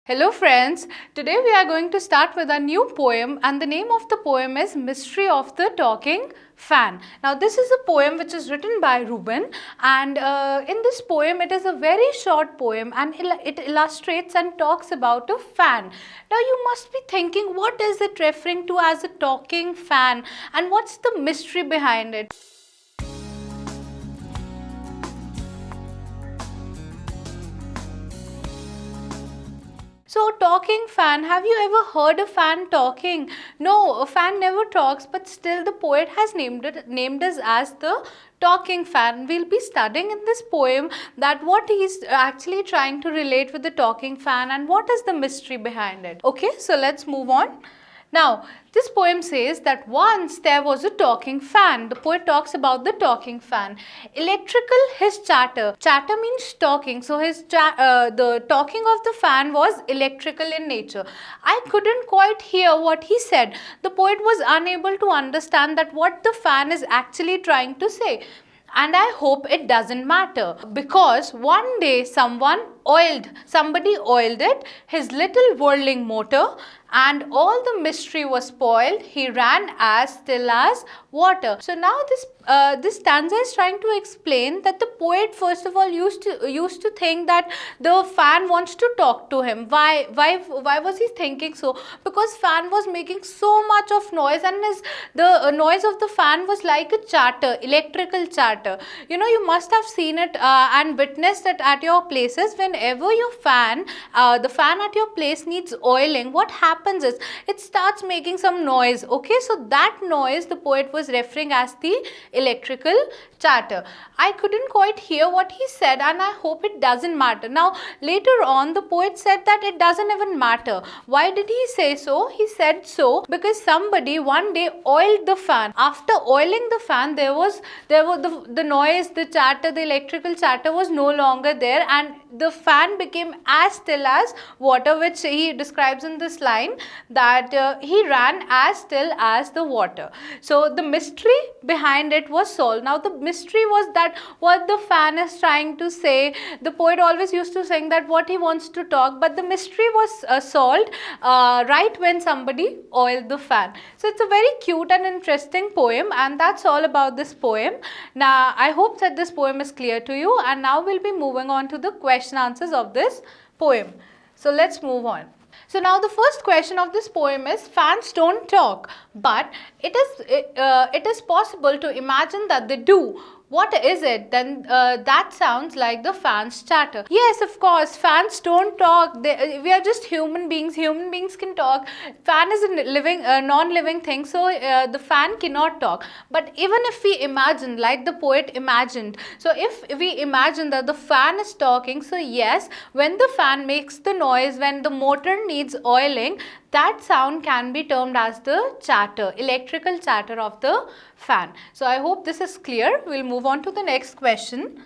Hello friends, today we are going to start with a new poem and the name of the poem is Mystery of the Talking Fan. Now this is a poem which is written by Reuben and in this poem it is a very short poem and it illustrates and talks about a fan. Now you must be thinking, what is it referring to as a talking fan and what's the mystery behind it? So talking fan, have you ever heard a fan talking? No, a fan never talks, but still the poet has named us as the talking fan. We'll be studying in this poem that what he's actually trying to relate with the talking fan and what is the mystery behind it. Okay, so let's move on. Now, this poem says that once there was a talking fan. The poet talks about the talking fan. Electrical his chatter. Chatter means talking. So the talking of the fan was electrical in nature. I couldn't quite hear what he said. The poet was unable to understand that what the fan is actually trying to say. And I hope it doesn't matter, because one day somebody oiled it, his little whirling motor, and all the mystery was spoiled. He ran as still as water. So now this stanza is trying to explain that the poet first of all used to think that the fan wants to talk to him. Why was he thinking so? Because fan was making so much of noise, and the noise of the fan was like a chatter, electrical chatter. You know, you must have seen it and witnessed it at your places. Whenever your the fan at your place needs oiling, what happens is it starts making some noise. Okay, so that noise the poet was referring as the electrical chatter. I couldn't quite hear what he said and I hope it doesn't matter. Now later on the poet said that it doesn't even matter. Why did he say so? He said so because somebody one day oiled the fan. After oiling the fan, there was the noise, the chatter, the electrical chatter was no longer there, and the fan became as still as water, which he describes in this line that he ran as still as the water. So the mystery behind it was solved. Now the mystery was that what the fan is trying to say. The poet always used to sing that what he wants to talk, but the mystery was solved right when somebody oiled the fan. So it's a very cute and interesting poem, and that's all about this poem. Now I hope that this poem is clear to you, and now we'll be moving on to the question answers of this poem. So let's move on. So now the first question of this poem is, fans don't talk, but it is possible to imagine that they do. What is it? Then that sounds like the fans chatter. Yes, of course, fans don't talk. We are just human beings. Human beings can talk. Fan is a non-living thing, so the fan cannot talk. But even if we imagine, like the poet imagined, so if we imagine that the fan is talking, so yes, when the fan makes the noise, when the motor needs oiling, that sound can be termed as the chatter, electrical chatter of the fan. So I hope this is clear. We'll move on to the next question.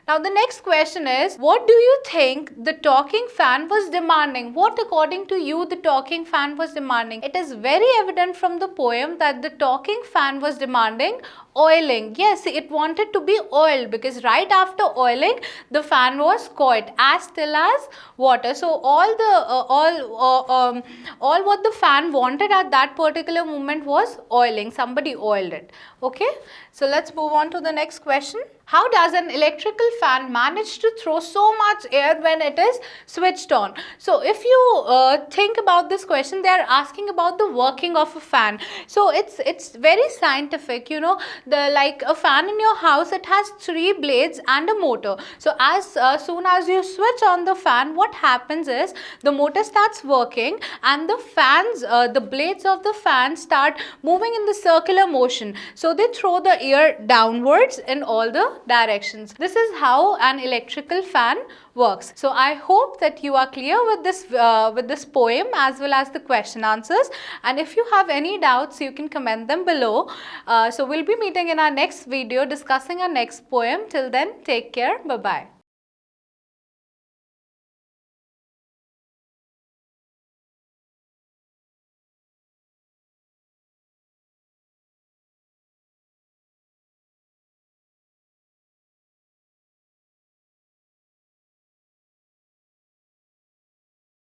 Now the next question is, what do you think the talking fan was demanding? What according to you the talking fan was demanding? It is very evident from the poem that the talking fan was demanding oiling. Yes, it wanted to be oiled because right after oiling the fan was caught as still as water. So all what the fan wanted at that particular moment was oiling. Somebody oiled it. Okay, so let's move on to the next question. How does an electrical fan manage to throw so much air when it is switched on? So if you think about this question, they are asking about the working of a fan. So it's very scientific, you know. Like a fan in your house, it has 3 blades and a motor. So as soon as you switch on the fan, what happens is the motor starts working and the blades of the fan start moving in the circular motion. So they throw the air downwards in all the directions. This is how an electrical fan works. So I hope that you are clear with this poem as well as the question answers, and if you have any doubts you can comment them below. So we'll be meeting in our next video discussing our next poem. Till then, take care. Bye bye.